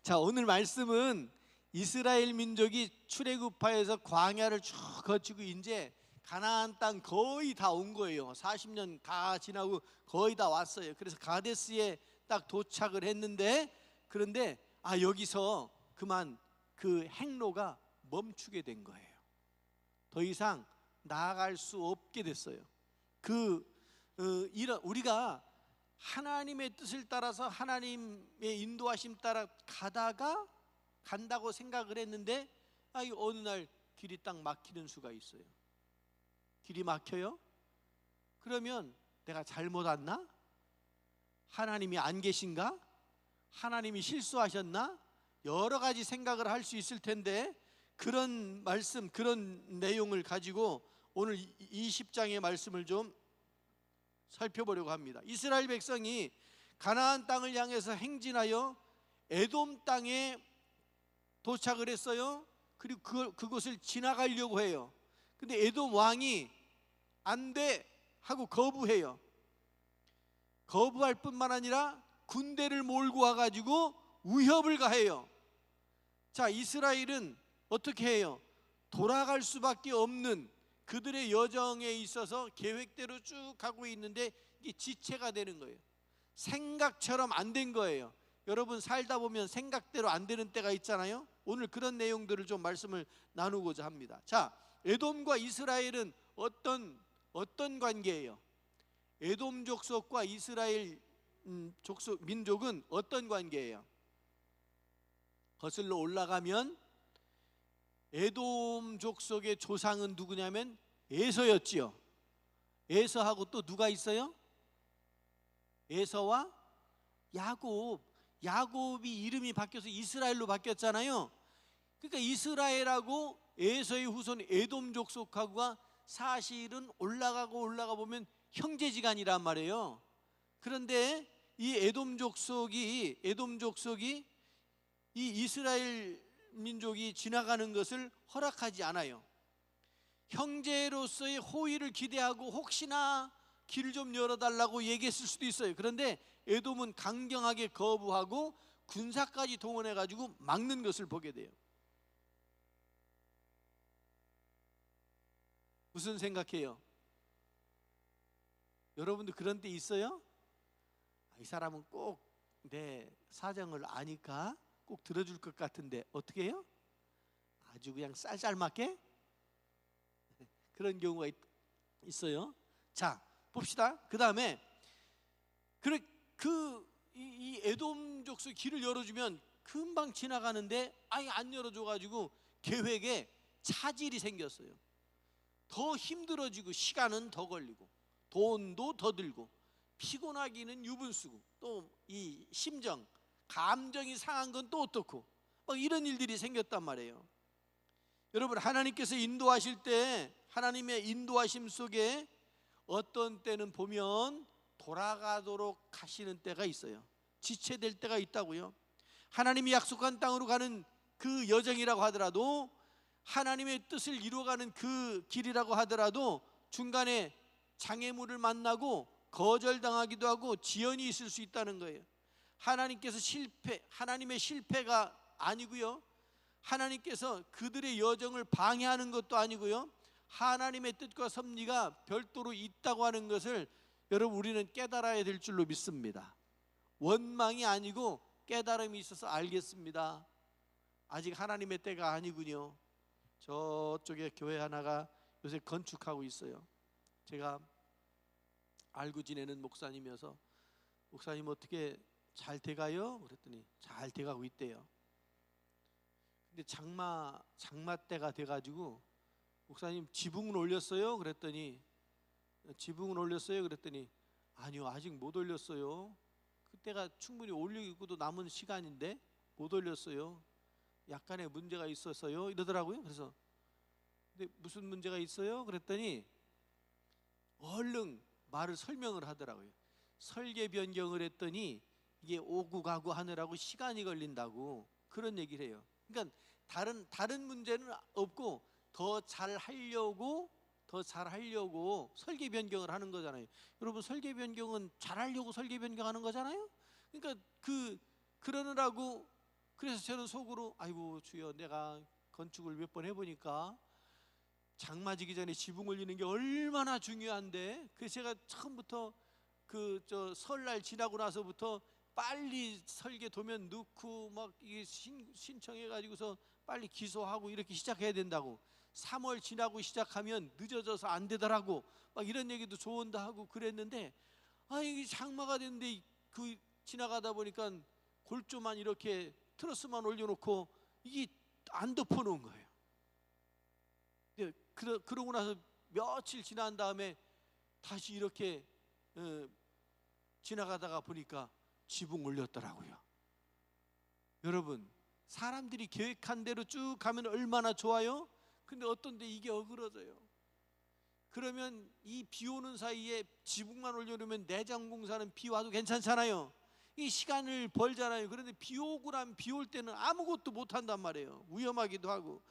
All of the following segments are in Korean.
자, 오늘 말씀은 이스라엘 민족이 출애굽하여서 광야를 쭉 거치고 이제 가나안 땅 거의 다 온 거예요. 40년 다 지나고 거의 다 왔어요. 그래서 가데스에 딱 도착을 했는데, 그런데 여기서 그만 그 행로가 멈추게 된 거예요. 더 이상 나아갈 수 없게 됐어요. 우리가 하나님의 뜻을 따라서 하나님의 인도하심 따라 간다고 생각을 했는데 어느 날 길이 딱 막히는 수가 있어요. 길이 막혀요? 그러면 내가 잘못 왔나? 하나님이 안 계신가? 하나님이 실수하셨나? 여러 가지 생각을 할 수 있을 텐데, 그런 말씀, 그런 내용을 가지고 오늘 20장의 말씀을 좀 살펴보려고 합니다. 이스라엘 백성이 가나안 땅을 향해서 행진하여 에돔 땅에 도착을 했어요. 그리고 그곳을 지나가려고 해요. 근데 에돔 왕이 안 돼 하고 거부해요. 거부할 뿐만 아니라 군대를 몰고 와가지고 위협을 가해요. 자, 이스라엘은 어떻게 해요? 돌아갈 수밖에 없는 그들의 여정에 있어서 계획대로 쭉 가고 있는데 이게 지체가 되는 거예요. 생각처럼 안 된 거예요. 여러분 살다 보면 생각대로 안 되는 때가 있잖아요. 오늘 그런 내용들을 좀 말씀을 나누고자 합니다. 자, 에돔과 이스라엘은 어떤 관계예요? 에돔 족속과 이스라엘 민족은 어떤 관계예요? 거슬러 올라가면 에돔 족속의 조상은 누구냐면 에서였지요. 에서하고 또 누가 있어요? 에서와 야곱이 이름이 바뀌어서 이스라엘로 바뀌었잖아요. 그러니까 이스라엘하고 에서의 후손 에돔 족속하고가 사실은 올라가 보면 형제지간이란 말이에요. 그런데 이 에돔 족속이 이 이스라엘 민족이 지나가는 것을 허락하지 않아요. 형제로서의 호의를 기대하고 혹시나 길 좀 열어달라고 얘기했을 수도 있어요. 그런데 에돔은 강경하게 거부하고 군사까지 동원해가지고 막는 것을 보게 돼요. 무슨 생각해요? 여러분도 그런 때 있어요? 이 사람은 꼭 내 사정을 아니까 꼭 들어줄 것 같은데 어떻게 해요? 아주 그냥 쌀쌀맞게 그런 경우가 있어요. 자, 봅시다. 그 다음에 이 에돔 족속 길을 열어주면 금방 지나가는데 안 열어줘가지고 계획에 차질이 생겼어요. 더 힘들어지고 시간은 더 걸리고 돈도 더 들고 피곤하기는 유분수고 또 이 감정이 상한 건 또 어떻고 이런 일들이 생겼단 말이에요. 여러분, 하나님께서 인도하실 때 하나님의 인도하심 속에 어떤 때는 보면 돌아가도록 하시는 때가 있어요. 지체될 때가 있다고요. 하나님이 약속한 땅으로 가는 그 여정이라고 하더라도, 하나님의 뜻을 이루어가는 그 길이라고 하더라도 중간에 장애물을 만나고 거절당하기도 하고 지연이 있을 수 있다는 거예요. 하나님의 실패가 아니고요, 하나님께서 그들의 여정을 방해하는 것도 아니고요, 하나님의 뜻과 섭리가 별도로 있다고 하는 것을 여러분 우리는 깨달아야 될 줄로 믿습니다. 원망이 아니고 깨달음이 있어서 알겠습니다. 아직 하나님의 때가 아니군요. 저쪽에 교회 하나가 요새 건축하고 있어요. 제가 알고 지내는 목사님이어서 목사님 어떻게 잘 돼가요? 그랬더니 잘 돼가고 있대요. 근데 장마 때가 돼가지고 목사님 지붕은 올렸어요? 그랬더니 아니요, 아직 못 올렸어요. 그때가 충분히 올리고도 남은 시간인데 못 올렸어요. 약간의 문제가 있어서요 이러더라고요. 그래서 근데 무슨 문제가 있어요? 그랬더니 얼른 말을 설명을 하더라고요. 설계 변경을 했더니 이게 오고 가고 하느라고 시간이 걸린다고 그런 얘기를 해요. 그러니까 다른 문제는 없고 더 잘하려고 설계 변경을 하는 거잖아요. 여러분, 설계 변경은 잘하려고 설계 변경하는 거잖아요. 그러니까 그러느라고 그래서 저는 속으로 아이고 주여, 내가 건축을 몇 번 해보니까 장마 지기 전에 지붕 올리는 게 얼마나 중요한데, 그래서 제가 처음부터 설날 지나고 나서부터 빨리 설계 도면 넣고 막 이게 신청해 가지고서 빨리 기소하고 이렇게 시작해야 된다고. 3월 지나고 시작하면 늦어져서 안 되더라고, 막 이런 얘기도 조언도 하고 그랬는데, 이게 장마가 됐는데 지나가다 보니까 골조만 이렇게 트러스만 올려놓고 이게 안 덮어놓은 거예요. 그러고 나서 며칠 지난 다음에 다시 이렇게 지나가다가 보니까 지붕 올렸더라고요. 여러분, 사람들이 계획한 대로 쭉 가면 얼마나 좋아요? 근데 어떤 데 이게 어그러져요. 그러면 이 비 오는 사이에 지붕만 올려놓으면 내장 공사는 비 와도 괜찮잖아요. 이 시간을 벌잖아요. 그런데 비 오고 나면 비 올 때는 아무것도 못 한단 말이에요. 위험하기도 하고.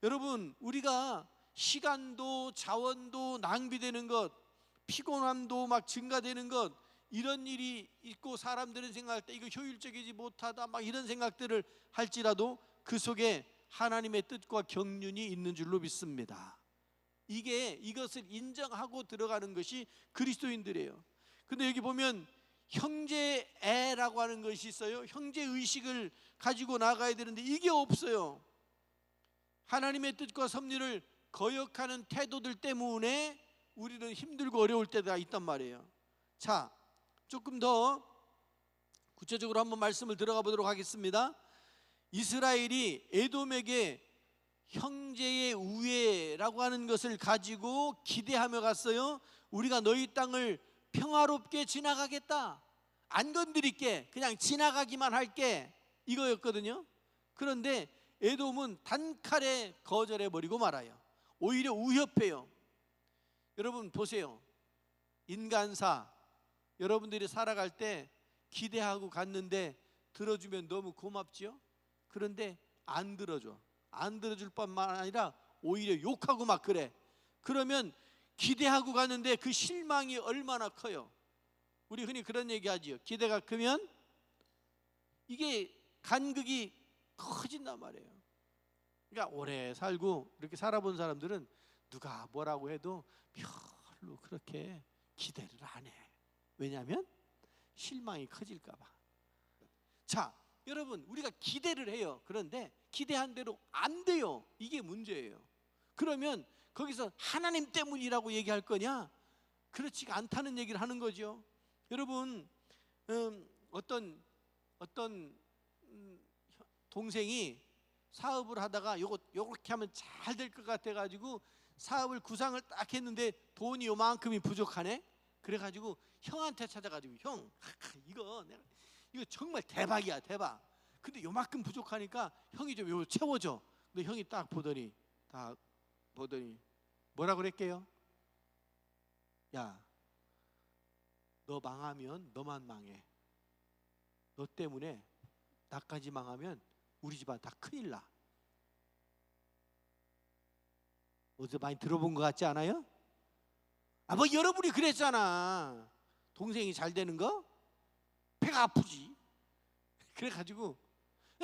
여러분, 우리가 시간도 자원도 낭비되는 것, 피곤함도 막 증가되는 것, 이런 일이 있고 사람들은 생각할 때 이거 효율적이지 못하다 막 이런 생각들을 할지라도 그 속에 하나님의 뜻과 경륜이 있는 줄로 믿습니다. 이것을 인정하고 들어가는 것이 그리스도인들이에요. 근데 여기 보면 형제애라고 하는 것이 있어요. 형제의식을 가지고 나가야 되는데 이게 없어요. 하나님의 뜻과 섭리를 거역하는 태도들 때문에 우리는 힘들고 어려울 때가 있단 말이에요. 자, 조금 더 구체적으로 한번 말씀을 들어가 보도록 하겠습니다. 이스라엘이 에돔에게 형제의 우애라고 하는 것을 가지고 기대하며 갔어요. 우리가 너희 땅을 평화롭게 지나가겠다, 안 건드릴게, 그냥 지나가기만 할게, 이거였거든요. 그런데 에돔은 단칼에 거절해버리고 말아요. 오히려 우협해요. 여러분 보세요. 인간사, 여러분들이 살아갈 때 기대하고 갔는데 들어주면 너무 고맙지요? 그런데 안 들어줘. 안 들어줄 뿐만 아니라 오히려 욕하고 막 그래. 그러면 기대하고 갔는데 그 실망이 얼마나 커요. 우리 흔히 그런 얘기 하지요. 기대가 크면 이게 간극이 커진단 말이에요. 그러니까 오래 살고 이렇게 살아본 사람들은 누가 뭐라고 해도 별로 그렇게 기대를 안 해. 왜냐하면 실망이 커질까 봐. 자, 여러분, 우리가 기대를 해요. 그런데 기대한 대로 안 돼요. 이게 문제예요. 그러면 거기서 하나님 때문이라고 얘기할 거냐? 그렇지가 않다는 얘기를 하는 거죠. 여러분, 어떤 동생이 사업을 하다가 요렇게 하면 잘 될 것 같아 가지고 사업을 구상을 딱 했는데 돈이 요만큼이 부족하네. 그래가지고 형한테 찾아가지고, 형, 이거 정말 대박이야, 대박. 근데 요만큼 부족하니까 형이 좀 요 채워줘. 근데 형이 딱 보더니 뭐라 그랬게요? 야, 너 망하면 너만 망해. 너 때문에 나까지 망하면 우리 집안 다 큰일 나. 어디서 많이 들어본 것 같지 않아요? 뭐 여러분이 그랬잖아. 동생이 잘 되는 거? 배가 아프지. 그래가지고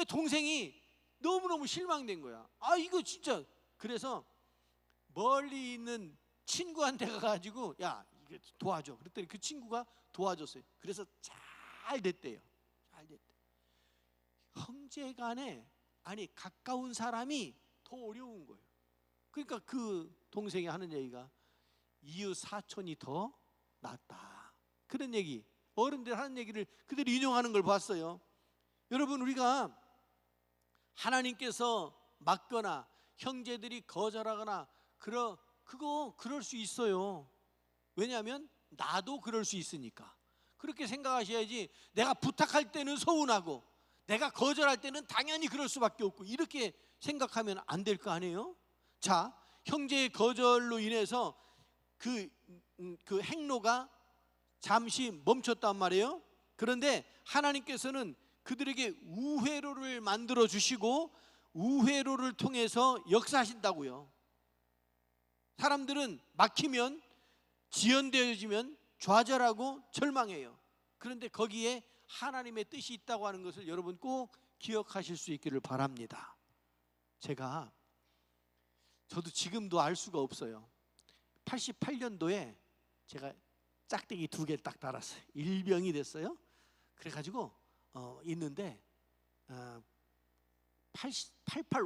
동생이 너무너무 실망된 거야. 이거 진짜. 그래서 멀리 있는 친구한테 가가지고, 야, 이거 도와줘. 그랬더니 그 친구가 도와줬어요. 그래서 잘 됐대요. 잘 됐대. 형제간에 가까운 사람이 더 어려운 거예요. 그러니까 그 동생이 하는 얘기가 이웃 사촌이 더 낫다, 그런 얘기, 어른들 하는 얘기를 그대로 인용하는 걸 봤어요. 여러분, 우리가 하나님께서 막거나 형제들이 거절하거나 그럴 수 있어요. 왜냐하면 나도 그럴 수 있으니까. 그렇게 생각하셔야지. 내가 부탁할 때는 서운하고 내가 거절할 때는 당연히 그럴 수밖에 없고, 이렇게 생각하면 안 될 거 아니에요? 자, 형제의 거절로 인해서 그 행로가 잠시 멈췄단 말이에요. 그런데 하나님께서는 그들에게 우회로를 만들어 주시고 우회로를 통해서 역사하신다고요. 사람들은 막히면, 지연되어지면 좌절하고 절망해요. 그런데 거기에 하나님의 뜻이 있다고 하는 것을 여러분 꼭 기억하실 수 있기를 바랍니다. 저도 지금도 알 수가 없어요. 88년도에 제가 짝대기 2개 딱 달았어요. 일병이 됐어요. 그래가지고 있는데 88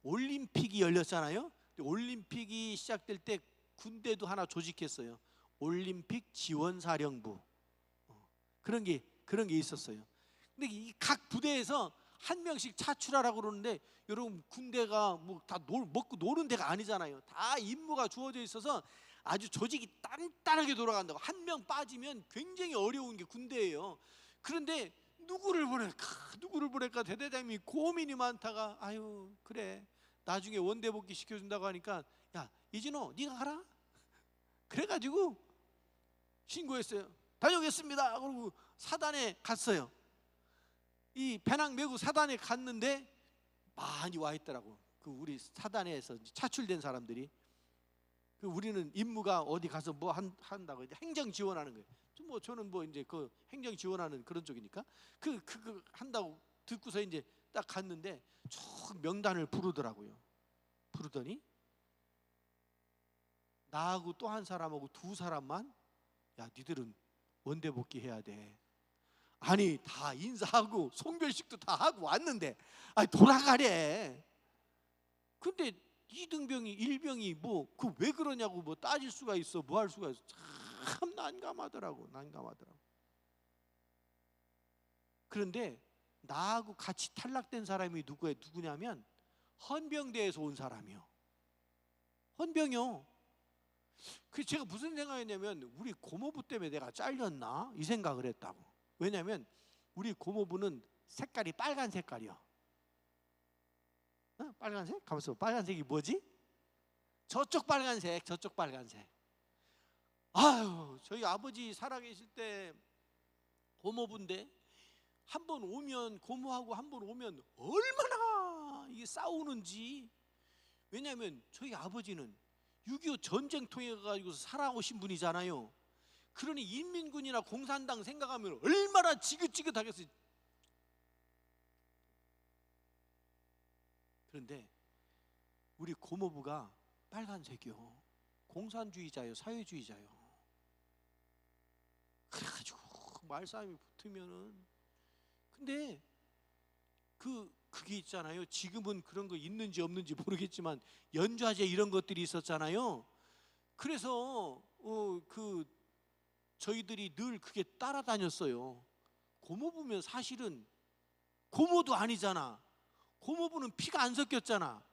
올림픽이 열렸잖아요. 올림픽이 시작될 때 군대도 하나 조직했어요. 올림픽 지원사령부. 그런 게 있었어요. 근데 이 각 부대에서 한 명씩 차출하라고 그러는데, 여러분 군대가 뭐 다 먹고 노는 데가 아니잖아요. 다 임무가 주어져 있어서 아주 조직이 단단하게 돌아간다고. 한 명 빠지면 굉장히 어려운 게 군대예요. 그런데 누구를 보낼까 대대장님이 고민이 많다가, 아유 그래 나중에 원대 복귀 시켜준다고 하니까, 야 이진호 네가 가라. 그래가지고 신고했어요. 다녀오겠습니다. 그러고 사단에 갔어요. 이 배낭 메고 사단에 갔는데 많이 와 있더라고. 우리 사단에서 차출된 사람들이. 우리는 임무가 어디 가서 뭐 한다고 이제 행정 지원하는 거예요. 저는 이제 그 행정 지원하는 그런 쪽이니까 그 한다고 듣고서 이제 딱 갔는데 쭉 명단을 부르더라고요. 부르더니 나하고 또 한 사람하고 2사람만, 야 니들은 원대 복귀해야 돼. 아니 다 인사하고 송별식도 다 하고 왔는데 돌아가래. 근데 2등병이 1병이 뭐 그 왜 그러냐고 뭐 따질 수가 있어, 뭐 할 수가 있어. 참 난감하더라고. 그런데 나하고 같이 탈락된 사람이 누구냐면 헌병대에서 온 사람이요. 헌병이요. 그 제가 무슨 생각했냐면, 우리 고모부 때문에 내가 잘렸나 이 생각을 했다고. 왜냐면 우리 고모부는 색깔이 빨간 색깔이요. 빨간색? 가만있어. 빨간색이 뭐지? 저쪽 빨간색. 아유, 저희 아버지 살아계실 때 고모부인데 한 번 오면, 고모하고 한 번 오면 얼마나 이게 싸우는지. 왜냐하면 저희 아버지는 6.25 전쟁 통해 가지고 살아오신 분이잖아요. 그러니 인민군이나 공산당 생각하면 얼마나 지긋지긋하겠어요. 그런데 우리 고모부가 빨간색이요. 공산주의자요, 사회주의자요. 그래가지고 말싸움이 붙으면은, 근데 그게 있잖아요. 지금은 그런 거 있는지 없는지 모르겠지만 연좌제 이런 것들이 있었잖아요. 그래서 저희들이 늘 그게 따라다녔어요. 고모부면 사실은 고모도 아니잖아. 고모부는 피가 안 섞였잖아.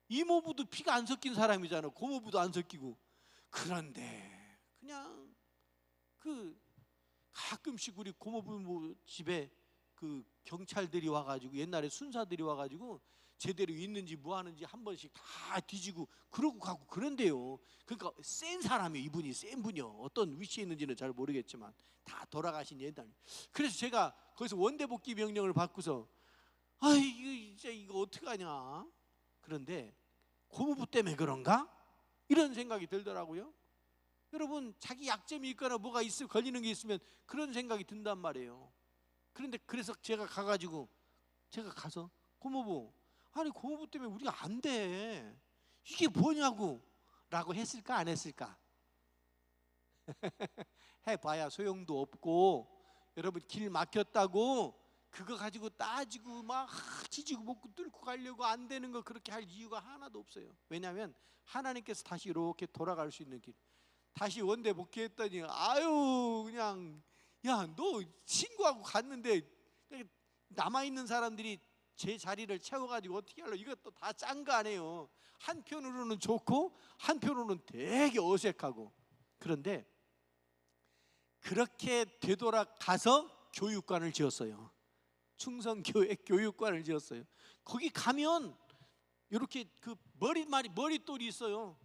이모부도 피가 안 섞인 사람이잖아. 고모부도 안 섞이고. 그런데 그냥 가끔씩 우리 고모부 집에 경찰들이 와가지고, 옛날에 순사들이 와가지고 제대로 있는지 뭐 하는지 한 번씩 다 뒤지고 그러고 가고 그런데요. 그러니까 센 사람이에요. 이분이 센 분이요. 어떤 위치에 있는지는 잘 모르겠지만 다 돌아가신 옛날. 그래서 제가 거기서 원대복귀 명령을 받고서, 이거 어떡하냐. 그런데 고모부 때문에 그런가? 이런 생각이 들더라고요. 여러분, 자기 약점이 있거나 뭐가 걸리는 게 있으면 그런 생각이 든단 말이에요. 그래서 제가 가서 고모부, 고모부 때문에 우리가 안 돼. 이게 뭐냐고 라고 했을까 안 했을까? 해봐야 소용도 없고, 여러분 길 막혔다고 그거 가지고 따지고 막 지지고 볶고 뚫고 가려고 안 되는 거 그렇게 할 이유가 하나도 없어요. 왜냐하면 하나님께서 다시 이렇게 돌아갈 수 있는 길. 다시 원대 복귀했더니 그냥, 야 너 친구하고 갔는데 남아있는 사람들이 제 자리를 채워가지고 어떻게 하려고. 이것도 다 짠 거 아니에요. 한편으로는 좋고 한편으로는 되게 어색하고. 그런데 그렇게 되돌아가서 교육관을 지었어요. 충성교회 교육관을 지었어요. 거기 가면 이렇게 머릿돌이 있어요.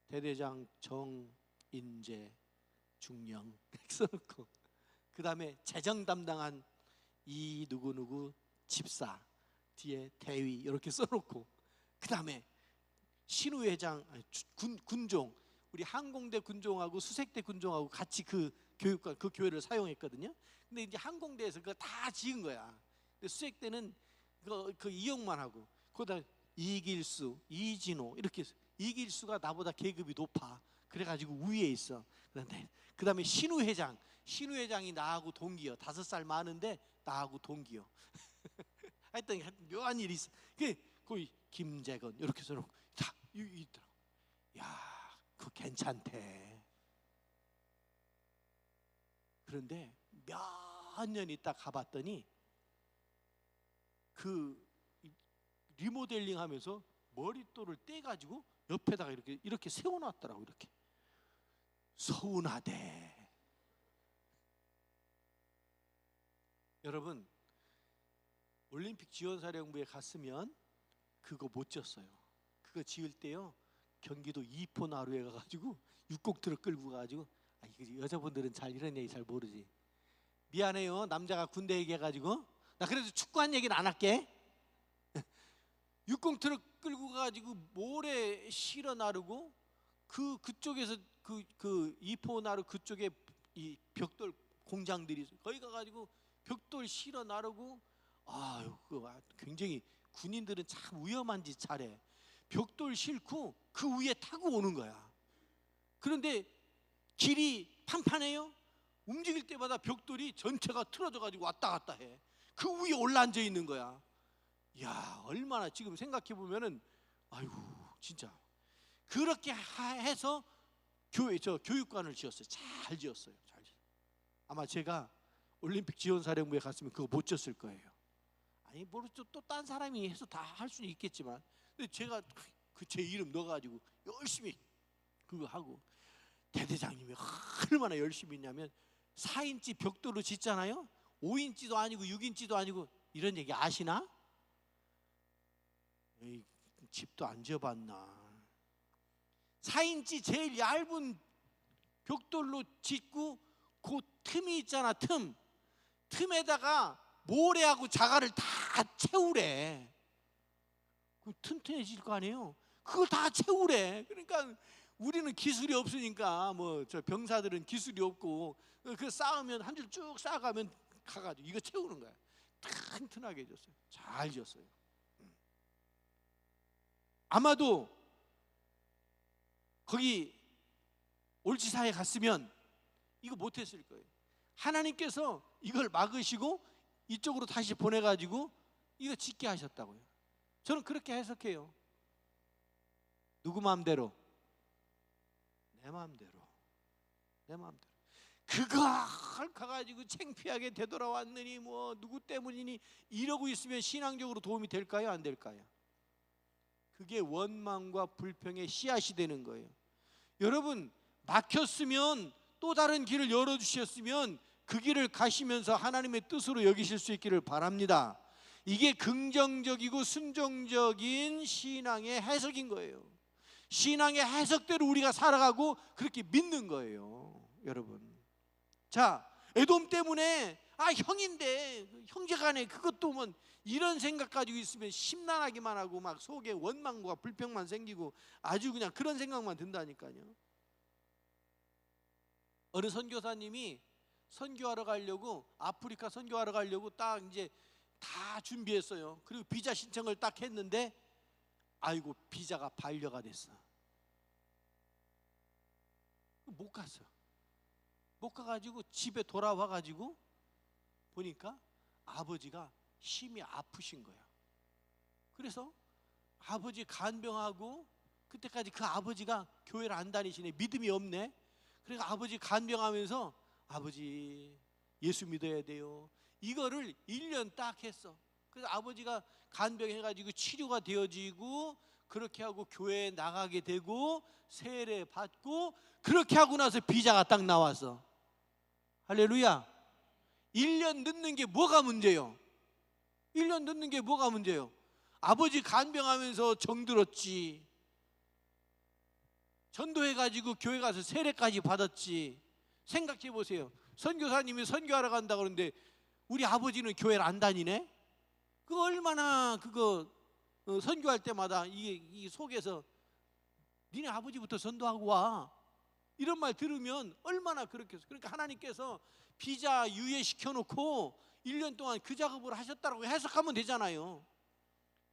대대장 정인재 중령 써놓고, 그 다음에 재정 담당한 이 누구누구 집사 뒤에 대위 이렇게 써놓고, 그 다음에 신우회장 군종 우리 항공대 군종하고 수색대 군종하고 같이 그 교육관, 그 교회를 사용했거든요. 근데 이제 항공대에서 그거 다 지은 거야. 근데 수색대는 그 이용만 하고, 거기다 이길수, 이진호 이렇게 해서, 이길수가 나보다 계급이 높아. 그래가지고 위에 있어. 그런데 그 다음에 신우 회장이 나하고 동기요. 5살 많은데 나하고 동기요. 하여튼 묘한 일이 있어. 거기 김재건 이렇게 해서 다 있더라고. 야, 그거 괜찮대. 그런데 몇 년 있다 가봤더니 그 리모델링 하면서 머릿돌을 떼가지고 옆에다가 이렇게 세워놨더라고. 이렇게. 서운하대. 여러분, 올림픽 지원사령부에 갔으면 그거 못 지었어요. 그거 지을 때요, 경기도 이포나루에 가가지고 육곡트럭 끌고 가가지고, 이거 여자분들은 잘 이런 얘기 잘 모르지. 미안해요, 남자가 군대 얘기해가지고. 나 그래서 축구한 얘기는 안 할게. 육곡트럭 끌고 가가지고 모래 실어 나르고, 그쪽에서 그 이포나루 그쪽에 이 벽돌 공장들이 있어요. 거기 가가지고 벽돌 실어 나르고, 굉장히 군인들은 참 위험한 짓 잘해. 벽돌 싣고 그 위에 타고 오는 거야. 그런데 길이 판판해요. 움직일 때마다 벽돌이 전체가 틀어져가지고 왔다 갔다 해. 그 위에 올라앉아 있는 거야. 야, 얼마나 지금 생각해 보면은, 아이고 진짜 그렇게 해서 교육관을 지었어요. 잘 지었어요. 아마 제가 올림픽 지원사령부에 갔으면 그거 못 지었을 거예요. 아니 모르죠. 또 딴 사람이 해서 다 할 수는 있겠지만, 근데 제가 제 이름 넣어가지고 열심히 그거 하고, 대대장님이 얼마나 열심히 했냐면 4인치 벽돌로 짓잖아요. 5인치도 아니고 6인치도 아니고. 이런 얘기 아시나? 에이, 집도 안 지어봤나. 4인치 제일 얇은 벽돌로 짓고, 그 틈이 있잖아. 틈에다가 모래하고 자갈을 다 채우래. 그럼 튼튼해질 거 아니에요. 그걸 다 채우래. 그러니까 우리는 기술이 없으니까, 저 병사들은 기술이 없고, 그 쌓으면 한 줄 쭉 쌓아가면 가가지고 이거 채우는 거야. 튼튼하게 해줬어요. 잘 지었어요. 아마도 거기 올지사에 갔으면 이거 못했을 거예요. 하나님께서 이걸 막으시고 이쪽으로 다시 보내가지고 이거 짓게 하셨다고요. 저는 그렇게 해석해요. 누구 마음대로? 내 마음대로. 그걸 가가지고 창피하게 되돌아왔느니 누구 때문이니 이러고 있으면 신앙적으로 도움이 될까요? 안 될까요? 그게 원망과 불평의 씨앗이 되는 거예요. 여러분, 막혔으면 또 다른 길을 열어주셨으면 그 길을 가시면서 하나님의 뜻으로 여기실 수 있기를 바랍니다. 이게 긍정적이고 순종적인 신앙의 해석인 거예요. 신앙의 해석대로 우리가 살아가고 그렇게 믿는 거예요, 여러분. 자, 에돔 때문에 형인데 형제간에 그것도 이런 생각 가지고 있으면 심란하기만 하고 막 속에 원망과 불평만 생기고 아주 그냥 그런 생각만 든다니까요. 어느 선교사님이 선교하러 가려고, 아프리카 선교하러 가려고 딱 이제 다 준비했어요. 그리고 비자 신청을 딱 했는데, 아이고 비자가 반려가 됐어. 못 갔어. 못 가가지고 집에 돌아와가지고 보니까 아버지가 심히 아프신 거야. 그래서 아버지 간병하고, 그때까지 그 아버지가 교회를 안 다니시네. 믿음이 없네. 그러니까 아버지 간병하면서, 아버지 예수 믿어야 돼요. 이거를 1년 딱 했어. 그래서 아버지가 간병해가지고 치료가 되어지고, 그렇게 하고 교회에 나가게 되고 세례 받고, 그렇게 하고 나서 비자가 딱 나왔어. 할렐루야. 1년 늦는 게 뭐가 문제요? 1년 늦는 게 뭐가 문제요? 아버지 간병하면서 정들었지. 전도해가지고 교회 가서 세례까지 받았지. 생각해 보세요. 선교사님이 선교하러 간다 그러는데 우리 아버지는 교회를 안 다니네? 그 얼마나 선교할 때마다 이 속에서 니네 아버지부터 전도하고 와. 이런 말 들으면 얼마나 그렇겠어요. 그러니까 하나님께서 비자 유예시켜 놓고 1년 동안 그 작업을 하셨다고 해석하면 되잖아요.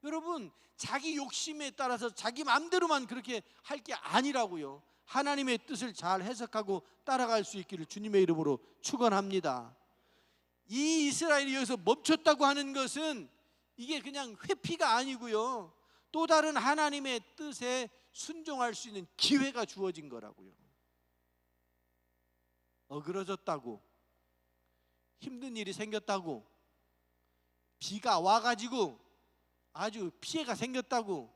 여러분, 자기 욕심에 따라서 자기 마음대로만 그렇게 할 게 아니라고요. 하나님의 뜻을 잘 해석하고 따라갈 수 있기를 주님의 이름으로 축원합니다. 이 이스라엘이 여기서 멈췄다고 하는 것은 이게 그냥 회피가 아니고요, 또 다른 하나님의 뜻에 순종할 수 있는 기회가 주어진 거라고요. 어그러졌다고, 힘든 일이 생겼다고, 비가 와가지고 아주 피해가 생겼다고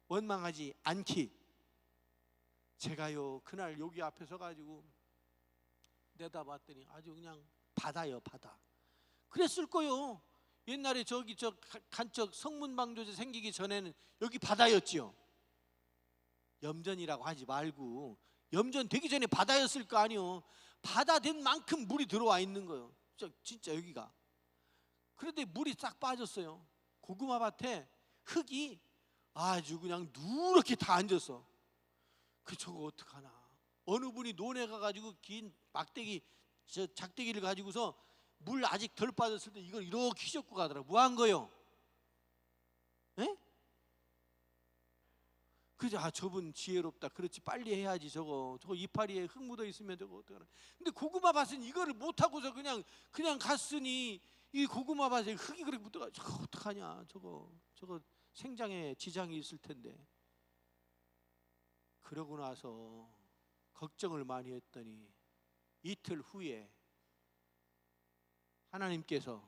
원망하지 않기. 제가요 그날 여기 앞에 서가지고 내다봤더니 아주 그냥 바다요, 바다. 그랬을 거요. 옛날에 저기 저 간척 성문방조제 생기기 전에는 여기 바다였지요. 염전이라고 하지 말고 염전 되기 전에 바다였을 거 아니요. 바다 된 만큼 물이 들어와 있는 거예요. 진짜 여기가. 그런데 물이 싹 빠졌어요. 고구마 밭에 흙이 아주 그냥 누렇게 다 앉았어. 저거 어떡하나. 어느 분이 논에 가가지고 긴 막대기, 저 작대기를 가지고서 물 아직 덜 빠졌을 때 이걸 이렇게 휘젓고 가더라고. 뭐 한 거요? 에? 그죠? 저분 지혜롭다. 그렇지, 빨리 해야지. 저거 이파리에 흙 묻어 있으면 저거 어떡하나. 근데 고구마 밭은 이거를 못 하고서 그냥 갔으니 이 고구마 밭에 흙이 그렇게 묻어가. 저거 어떡하냐. 저거 생장에 지장이 있을 텐데. 그러고 나서 걱정을 많이 했더니 이틀 후에 하나님께서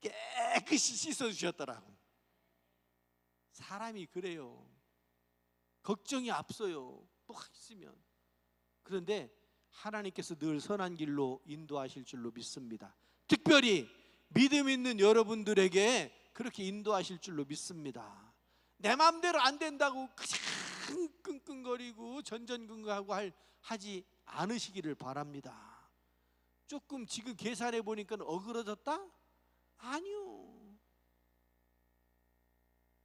깨끗이 씻어주셨더라고. 사람이 그래요. 걱정이 앞서요, 또 있으면. 그런데 하나님께서 늘 선한 길로 인도하실 줄로 믿습니다. 특별히 믿음 있는 여러분들에게 그렇게 인도하실 줄로 믿습니다. 내 마음대로 안 된다고 그냥 끙끙거리고 전전긍긍하고 하지 않으시기를 바랍니다. 조금 지금 계산해 보니까 어그러졌다? 아니요.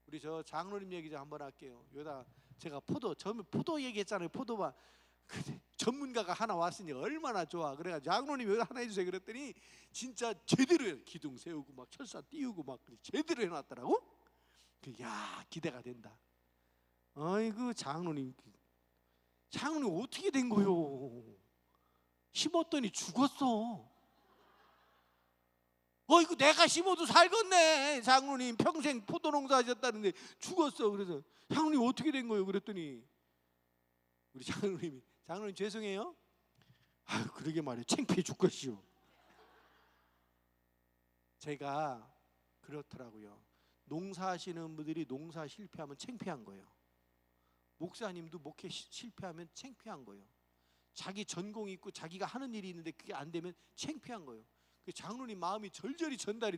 우리 저 장로님 얘기 좀 한번 할게요. 여기다 제가 포도 얘기했잖아요. 포도밭. 전문가가 하나 왔으니 얼마나 좋아. 그래가지고 장로님 여기 하나 해주세요 그랬더니 진짜 제대로 해요. 기둥 세우고 막 철사 띄우고 막 제대로 해놨더라고. 야, 기대가 된다. 아이고, 장로님 어떻게 된 거요? 심었더니 죽었어. 어이구, 내가 심어도 살겠네. 장로님 평생 포도농사 하셨다는데 죽었어. 그래서 장로님 어떻게 된 거예요? 그랬더니 우리 장로님 죄송해요. 아유, 그러게 말이에요. 창피해 죽겠시오. 제가 그렇더라고요. 농사하시는 분들이 농사 실패하면 창피한 거예요. 목사님도 목회 실패하면 창피한 거예요. 자기 전공이 있고 자기가 하는 일이 있는데 그게 안 되면 창피한 거예요. 그 장로님 마음이 절절히 전달이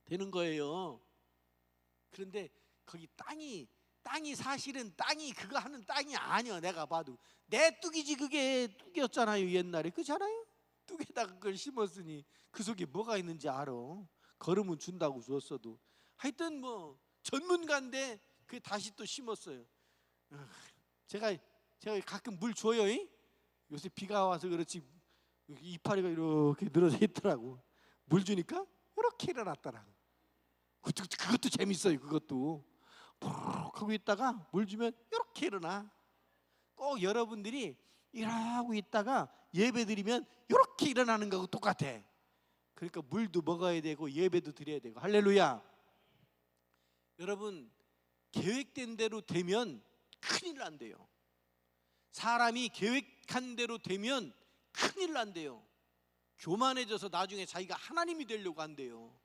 되는 거예요. 그런데 거기 땅이 사실은 땅이 그거 하는 땅이 아니야. 내가 봐도 내 뚝이지. 그게 뚝이었잖아요 옛날에. 그렇잖아요. 뚝에다가 그걸 심었으니 그 속에 뭐가 있는지 알아. 걸으면 준다고 줬어도. 하여튼 뭐 전문가인데 그 다시 또 심었어요. 제가 가끔 물 줘요. 요새 비가 와서 그렇지 이파리가 이렇게 늘어져 있더라고. 물 주니까 이렇게 일어났더라고. 그것도 재밌어요. 그것도 푹 하고 있다가 물 주면 이렇게 일어나. 꼭 여러분들이 이러고 있다가 예배 드리면 이렇게 일어나는 거하고 똑같아. 그러니까 물도 먹어야 되고 예배도 드려야 되고. 할렐루야. 여러분, 계획된 대로 되면 큰일 난대요. 사람이 계획한 대로 되면 큰일 난대요. 교만해져서 나중에 자기가 하나님이 되려고 한대요.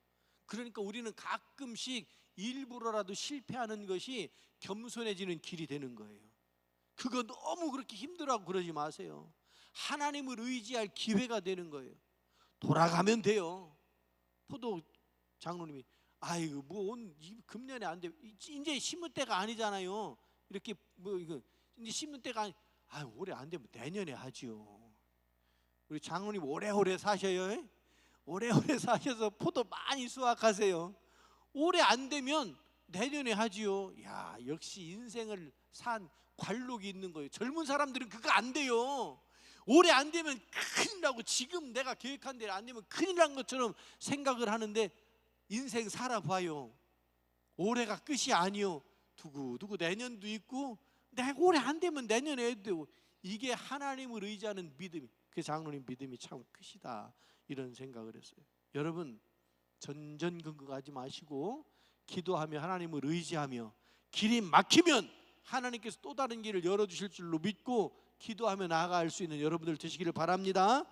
그러니까 우리는 가끔씩 일부러라도 실패하는 것이 겸손해지는 길이 되는 거예요. 그거 너무 그렇게 힘들어하고 그러지 마세요. 하나님을 의지할 기회가 되는 거예요. 돌아가면 돼요. 포도 장로님이 아이고 뭐 금년에 안 돼. 이제 심을 때가 아니잖아요. 이렇게 뭐 이거 이제 심을 때가 올해 안 되면 내년에 하지요. 우리 장로님 오래오래 사셔요. 오래오래 사셔서 포도 많이 수확하세요. 올해 안 되면 내년에 하지요. 야, 역시 인생을 산 관록이 있는 거예요. 젊은 사람들은 그거 안 돼요. 올해 안 되면 큰일 나고, 지금 내가 계획한 대로 안 되면 큰일 난 것처럼 생각을 하는데, 인생 살아봐요. 올해가 끝이 아니요. 두고두고 내년도 있고, 내가 올해 안 되면 내년에 해도 되고, 이게 하나님을 의지하는 믿음, 그 장로님 믿음이 참 크시다, 이런 생각을 했어요. 여러분, 전전긍긍하지 마시고 기도하며 하나님을 의지하며, 길이 막히면 하나님께서 또 다른 길을 열어주실 줄로 믿고 기도하며 나아갈 수 있는 여러분들 되시기를 바랍니다.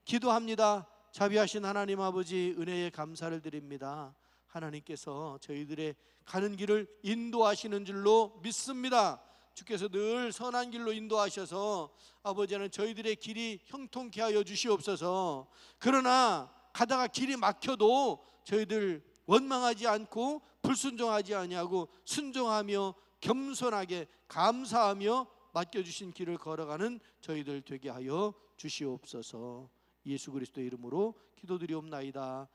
기도합니다. 자비하신 하나님 아버지, 은혜에 감사를 드립니다. 하나님께서 저희들의 가는 길을 인도하시는 줄로 믿습니다. 주께서 늘 선한 길로 인도하셔서 아버지는 저희들의 길이 형통케 하여 주시옵소서. 그러나 가다가 길이 막혀도 저희들 원망하지 않고 불순종하지 아니하고 순종하며 겸손하게 감사하며 맡겨주신 길을 걸어가는 저희들 되게 하여 주시옵소서. 예수 그리스도의 이름으로 기도드리옵나이다.